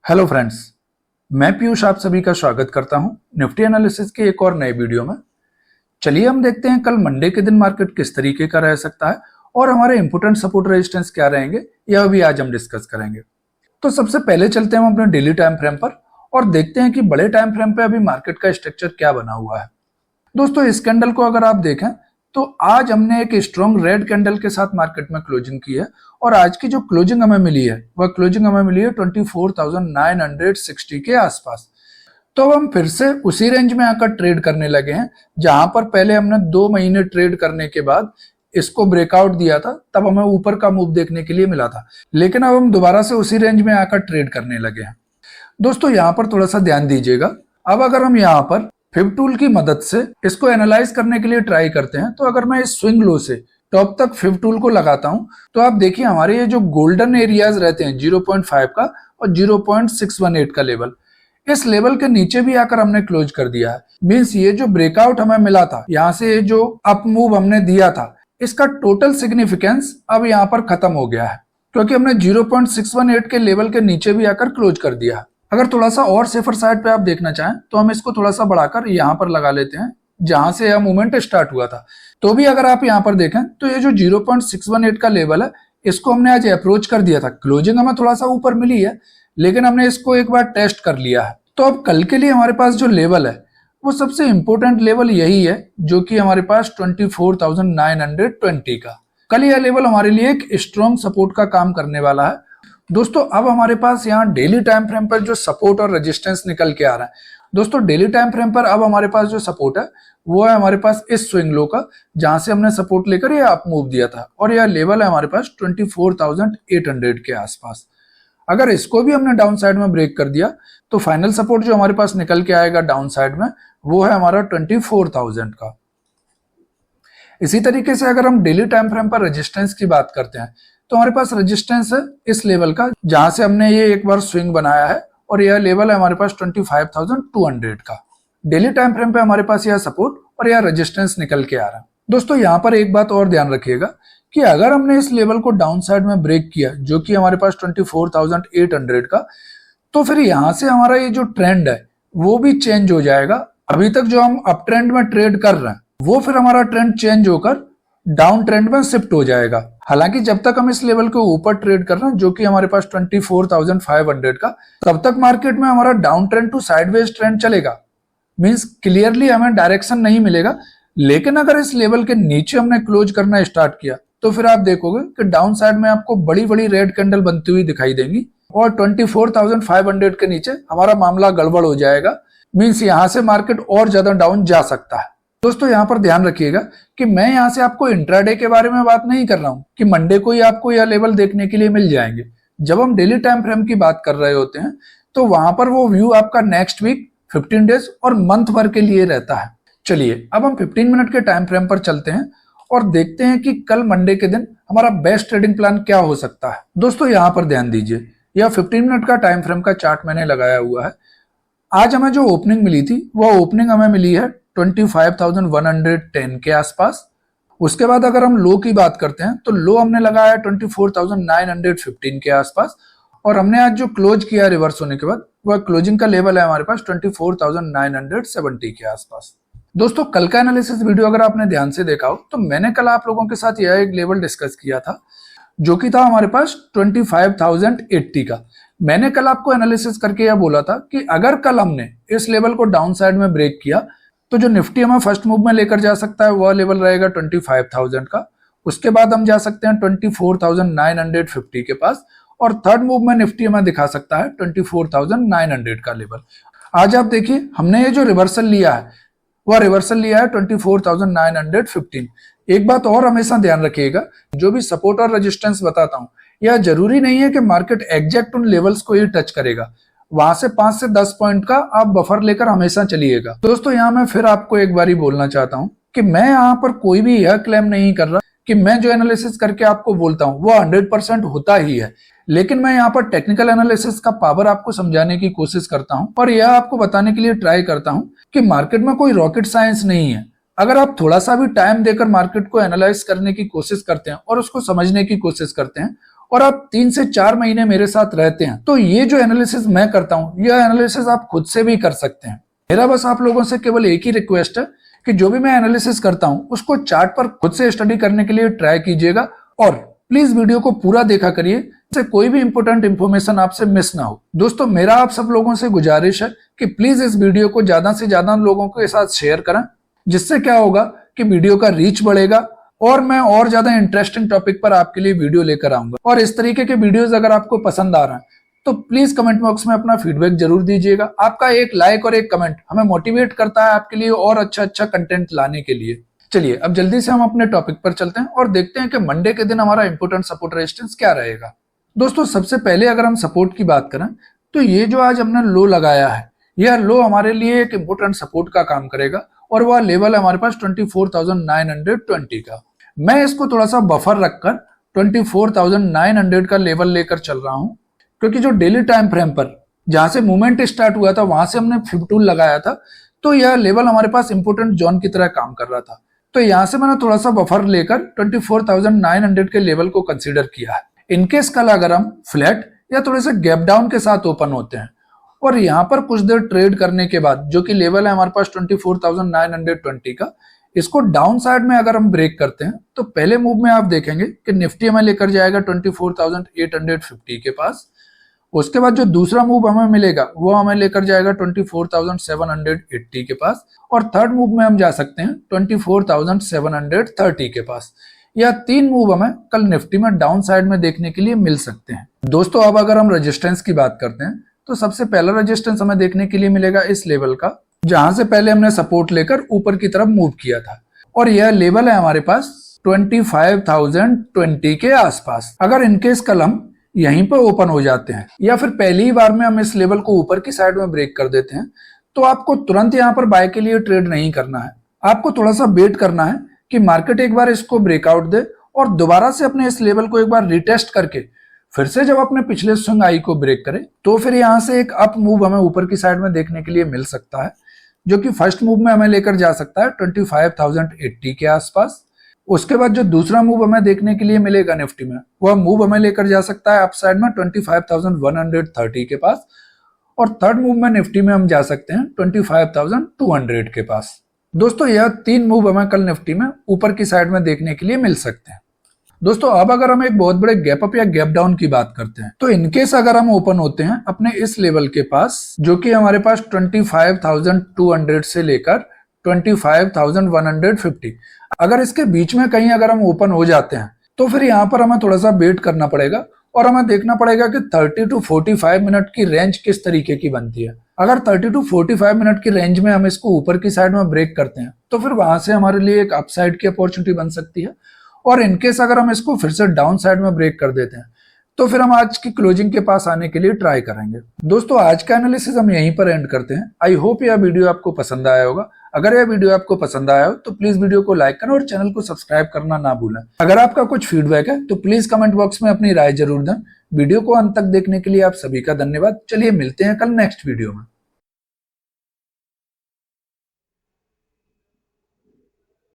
Hello friends, मैं पीयूष आप सभी का स्वागत करता हूं निफ्टी एनालिसिस के एक और नए वीडियो में। चलिए हम देखते हैं कल मंडे के दिन मार्केट किस तरीके का रह सकता है और हमारे इंपोर्टेंट सपोर्ट रेजिस्टेंस क्या रहेंगे, यह भी आज हम डिस्कस करेंगे। तो सबसे पहले चलते हैं हम अपने डेली टाइम फ्रेम पर और देखते हैं कि बड़े टाइम फ्रेम पे अभी मार्केट का स्ट्रक्चर क्या बना हुआ है। दोस्तों, इस कैंडल को अगर आप देखें तो आज हमने एक स्ट्रॉन्ग रेड कैंडल के साथ मार्केट में क्लोजिंग की है और आज की जो क्लोजिंग हमें मिली है वह क्लोजिंग हमें मिली है 24,960 के आसपास। तो अब हम फिर से उसी रेंज में आकर ट्रेड करने लगे हैं जहां पर पहले हमने 2 महीने ट्रेड करने के बाद इसको ब्रेकआउट दिया था, तब हमें ऊपर का मूव देखने के लिए मिला था, लेकिन अब हम दोबारा से उसी रेंज में आकर ट्रेड करने लगे हैं। दोस्तों, यहाँ पर थोड़ा सा ध्यान दीजिएगा। अब अगर हम यहाँ पर फिब टूल की मदद से इसको एनालाइज करने के लिए ट्राई करते हैं, तो अगर मैं इस स्विंग लो से टॉप तक फिब टूल को लगाता हूं तो आप देखिए हमारे ये जो गोल्डन एरियाज रहते हैं 0.5 का और 0.618 का लेवल, इस लेवल के नीचे भी आकर हमने क्लोज कर दिया है। मींस ये जो ब्रेकआउट हमें मिला था, यहाँ से ये जो अप मूव हमने दिया था, इसका टोटल सिग्निफिकेंस अब यहाँ पर खत्म हो गया है, क्योंकि हमने 0.618 के लेवल के नीचे भी आकर क्लोज कर दिया है। अगर थोड़ा सा और सेफर साइड पे आप देखना चाहें तो हम इसको थोड़ा सा बढ़ाकर यहाँ पर लगा लेते हैं जहां से यह मूवमेंट स्टार्ट हुआ था। तो भी अगर आप यहाँ पर देखें तो ये जो 0.618 का लेवल है, इसको हमने आज अप्रोच कर दिया था। क्लोजिंग हमें थोड़ा सा ऊपर मिली है, लेकिन हमने इसको एक बार टेस्ट कर लिया है। तो अब कल के लिए हमारे पास जो लेवल है वो सबसे इंपॉर्टेंट लेवल यही है, जो कि हमारे पास 24,920 का। कल यह लेवल हमारे लिए एक स्ट्रॉन्ग सपोर्ट का काम करने वाला है। दोस्तों, अब हमारे पास यहाँ डेली टाइम फ्रेम पर जो सपोर्ट और रेजिस्टेंस निकल के आ रहा है, दोस्तों डेली टाइम फ्रेम पर अब हमारे पास जो सपोर्ट है वो है हमारे पास इस स्विंग लो का, जहां से हमने सपोर्ट लेकर ये अप मूव दिया था, और यह लेवल है हमारे पास 24,800 के आसपास। अगर इसको भी हमने डाउन साइड में ब्रेक कर दिया तो फाइनल सपोर्ट जो हमारे पास निकल के आएगा डाउन साइड में वो है हमारा 24,000 का। इसी तरीके से अगर हम डेली टाइम फ्रेम पर रेजिस्टेंस की बात करते हैं तो हमारे पास रेजिस्टेंस है इस लेवल का, जहां से हमने ये एक बार स्विंग बनाया है, और यह लेवल है हमारे पास 25,200 का। डेली टाइम फ्रेम पे हमारे पास यह सपोर्ट और यह रेजिस्टेंस निकल के आ रहा है। दोस्तों, यहाँ पर एक बात और ध्यान रखिएगा कि अगर हमने इस लेवल को डाउन साइड में ब्रेक किया, जो कि हमारे पास 24,800 का, तो फिर यहाँ से हमारा ये जो ट्रेंड है वो भी चेंज हो जाएगा। अभी तक जो हम अप ट्रेंड में ट्रेड कर रहे हैं वो फिर हमारा ट्रेंड चेंज होकर डाउन ट्रेंड में शिफ्ट हो जाएगा। हालांकि जब तक हम इस लेवल के ऊपर ट्रेड कर रहे हैं, जो कि हमारे पास 24,500 का, तब तक मार्केट में हमारा down trend to sideways trend चलेगा। मींस क्लियरली हमें डायरेक्शन नहीं मिलेगा, लेकिन अगर इस लेवल के नीचे हमने क्लोज करना स्टार्ट किया तो फिर आप देखोगे कि डाउन साइड में आपको बड़ी बड़ी रेड कैंडल बनती हुई दिखाई देंगी और 24,500 के नीचे हमारा मामला गड़बड़ हो जाएगा। मींस यहां से मार्केट और ज्यादा डाउन जा सकता है। दोस्तों, यहाँ पर ध्यान रखिएगा कि मैं यहाँ से आपको इंट्राडे के बारे में बात नहीं कर रहा हूँ कि मंडे को ही आपको यह लेवल देखने के लिए मिल जाएंगे। जब हम डेली टाइम फ्रेम की बात कर रहे होते हैं तो वहां पर वो व्यू आपका नेक्स्ट वीक, 15 डेज और मंथ भर के लिए रहता है। चलिए अब हम 15 मिनट के टाइम फ्रेम पर चलते हैं और देखते हैं कि कल मंडे के दिन हमारा बेस्ट ट्रेडिंग प्लान क्या हो सकता है। दोस्तों, यहाँ पर ध्यान दीजिए, यह 15 मिनट का टाइम फ्रेम का चार्ट मैंने लगाया हुआ है। आज हमें जो ओपनिंग मिली थी वह ओपनिंग हमें मिली है 25,110 के आसपास। उसके बाद अगर हम लो की बात करते हैं तो लो हमने लगाया 24,915 के आसपास, और हमने आज जो क्लोज किया रिवर्स होने के बाद वह क्लोजिंग का लेवल है हमारे पास 24,970 के आसपास। दोस्तों, कल का एनालिसिस वीडियो अगर आपने ध्यान से देखा हो तो मैंने कल आप लोगों के साथ यह एक लेवल डिस्कस किया था, जो कि था हमारे पास 25,080 का। मैंने कल आपको एनालिसिस करके यह बोला था कि अगर कल हमने इस लेवल को डाउन साइड में ब्रेक किया तो जो निफ्टी हमें फर्स्ट मूव में लेकर जा सकता है वह लेवल रहेगा 25,000 का। उसके बाद हम जा सकते हैं 24,950 के पास, और थर्ड मूव में निफ्टी हमें दिखा सकता है 24,900 का लेवल। आज आप देखिए हमने ये जो रिवर्सल लिया है वह रिवर्सल लिया है 24,915। एक बात और हमेशा ध्यान रखिएगा, जो भी सपोर्ट और रेजिस्टेंस बताता हूं यह जरूरी नहीं है कि मार्केट एग्जैक्ट उन लेवल्स को ही टच करेगा। वहां से 5 से 10 पॉइंट का आप बफर लेकर हमेशा चलिएगा। दोस्तों, यहाँ मैं फिर आपको एक बारी बोलना चाहता हूँ कि मैं यहाँ पर कोई भी यह क्लेम नहीं कर रहा कि मैं जो एनालिसिस करके आपको बोलता हूँ वो 100% होता ही है, लेकिन मैं यहाँ पर टेक्निकल एनालिसिस का पावर आपको समझाने की कोशिश करता हूँ और यह आपको बताने के लिए ट्राई करता हूँ कि मार्केट में कोई रॉकेट साइंस नहीं है। अगर आप थोड़ा सा भी टाइम देकर मार्केट को एनालाइज करने की कोशिश करते हैं और उसको समझने की कोशिश करते हैं और आप 3 से 4 महीने मेरे साथ रहते हैं, तो ये जो एनालिसिस मैं करता हूं, यह एनालिसिस आप खुद से भी कर सकते हैं। मेरा बस आप लोगों से केवल एक ही रिक्वेस्ट है कि जो भी मैं एनालिसिस करता हूं उसको चार्ट पर खुद से स्टडी करने के लिए ट्राई कीजिएगा और प्लीज वीडियो को पूरा देखा करिए, जिससे कोई भी इंपॉर्टेंट इंफॉर्मेशन आपसे मिस ना हो। दोस्तों, मेरा आप सब लोगों से गुजारिश है कि प्लीज इस वीडियो को ज्यादा से ज्यादा लोगों के साथ शेयर करें, जिससे क्या होगा कि वीडियो का रीच बढ़ेगा और मैं और ज्यादा इंटरेस्टिंग टॉपिक पर आपके लिए वीडियो लेकर आऊंगा। और इस तरीके के वीडियोस अगर आपको पसंद आ रहे हैं तो प्लीज कमेंट बॉक्स में अपना फीडबैक जरूर दीजिएगा। आपका एक लाइक और एक कमेंट हमें मोटिवेट करता है आपके लिए और अच्छा कंटेंट लाने के लिए। चलिए अब जल्दी से हम अपने टॉपिक पर चलते हैं और देखते हैं कि मंडे के दिन हमारा इंपोर्टेंट सपोर्ट रेजिस्टेंस क्या रहेगा। दोस्तों, सबसे पहले अगर हम सपोर्ट की बात करें तो ये जो आज हमने लो लगाया है, यह लो हमारे लिए एक इंपोर्टेंट सपोर्ट का काम करेगा और वह लेवल है हमारे पास 24,920 का। मैं इसको थोड़ा सा बफर रखकर 24,900 का लेवल लेकर चल रहा हूं, क्योंकि जो डेली टाइम फ्रेम पर जहां से मूवमेंट स्टार्ट हुआ था वहां से हमने 52 लगाया था, तो यह लेवल हमारे पास इंपोर्टेंट जोन की तरह काम कर रहा था। तो यहां से मैंने थोड़ा सा बफर लेकर 24,900 के लेवल को कंसीडर किया है। इनकेस कल अगर हम फ्लैट या थोड़े से गैप डाउन के साथ ओपन होते हैं और यहाँ पर कुछ देर ट्रेड करने के बाद, जो कि लेवल है हमारे पास 24,920 का, इसको डाउन साइड में अगर हम ब्रेक करते हैं तो पहले मूव में आप देखेंगे कि निफ्टी हमें लेकर जाएगा 24,850 के पास। उसके बाद जो दूसरा मूव हमें मिलेगा वो हमें लेकर जाएगा 24,780 के पास और थर्ड मूव में हम जा सकते हैं 24,730 के पास। यह 3 मूव हमें कल निफ्टी में डाउन साइड में देखने के लिए मिल सकते हैं। दोस्तों, अब अगर हम रेजिस्टेंस की बात करते हैं तो सबसे पहला रेजिस्टेंस हमें देखने के लिए मिलेगा इस लेवल का, जहां से पहले हमने सपोर्ट लेकर ऊपर की तरफ मूव किया था और यह लेवल है हमारे पास 25,020 के आसपास। अगर इनकेस कल हम यहीं पर ओपन हो जाते हैं या फिर पहली ही बार में हम इस लेवल को ऊपर की साइड में ब्रेक कर देते हैं, तो आपको तुरंत यहां पर बाय के लिए ट्रेड नहीं करना है। आपको थोड़ा सा वेट करना है कि मार्केट एक बार इसको ब्रेकआउट दे और दोबारा से अपने इस लेवल को एक बार रिटेस्ट करके फिर से जब अपने पिछले स्विंग आई को ब्रेक करे, तो फिर यहां से एक अप मूव हमें ऊपर की साइड में देखने के लिए मिल सकता है, जो कि फर्स्ट मूव में हमें लेकर जा सकता है 25,080 के आसपास। उसके बाद जो दूसरा मूव हमें देखने के लिए मिलेगा निफ्टी में, वह मूव हमें लेकर जा सकता है अप साइड में 25,130 के पास और थर्ड मूव में निफ्टी में हम जा सकते हैं 25,200 के पास। दोस्तों, यह 3 मूव हमें कल निफ्टी में ऊपर की साइड में देखने के लिए मिल सकते हैं। दोस्तों, अब अगर हम एक बहुत बड़े गैप अप या गैप डाउन की बात करते हैं, तो इनकेस अगर हम ओपन होते हैं अपने इस लेवल के पास, जो कि हमारे पास 25,200 से लेकर 25,150, अगर इसके बीच में कहीं अगर हम ओपन हो जाते हैं तो फिर यहाँ पर हमें थोड़ा सा वेट करना पड़ेगा और हमें देखना पड़ेगा कि 30 to 45 मिनट की रेंज किस तरीके की बनती है। अगर 30 to 45 मिनट की रेंज में हम इसको ऊपर की साइड में ब्रेक करते हैं तो फिर वहां से हमारे लिए एक अपसाइड की अपॉर्चुनिटी बन सकती है और इनकेस अगर हम इसको फिर से डाउन साइड में ब्रेक कर देते हैं तो फिर हम आज की क्लोजिंग के पास आने के लिए ट्राई करेंगे। दोस्तों, आज का एनालिसिस हम यहीं पर एंड करते हैं। आई होप यह वीडियो आपको पसंद आया होगा। अगर यह वीडियो आपको पसंद आया हो तो प्लीज वीडियो को लाइक करें और चैनल को सब्सक्राइब करना ना भूलें। अगर आपका कुछ फीडबैक है तो प्लीज कमेंट बॉक्स में अपनी राय जरूर दें। वीडियो को अंत तक देखने के लिए आप सभी का धन्यवाद। चलिए मिलते हैं कल नेक्स्ट वीडियो में।